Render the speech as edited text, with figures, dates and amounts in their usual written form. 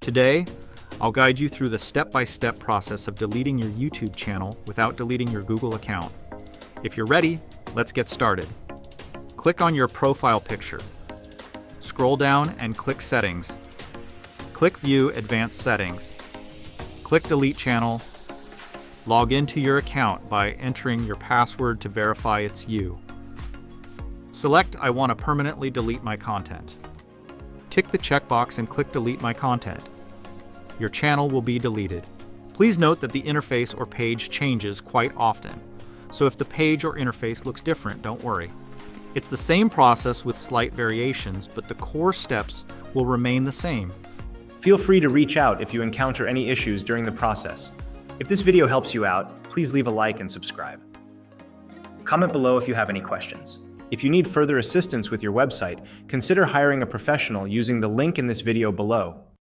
Today, I'll guide you through the step-by-step process of deleting your YouTube channel without deleting your Google account. If you're ready, let's get started. Click on your profile picture. Scroll down and click Settings. Click View Advanced Settings. Click Delete Channel. Log into your account by entering your password to verify it's you. Select I want to permanently delete my content. Tick the checkbox and click Delete My Content. Your channel will be deleted. Please note that the interface or page changes quite often, so if the page or interface looks different, don't worry. It's the same process with slight variations, but the core steps will remain the same. Feel free to reach out if you encounter any issues during the process. If this video helps you out, please leave a like and subscribe. Comment below if you have any questions. If you need further assistance with your website, consider hiring a professional using the link in this video below.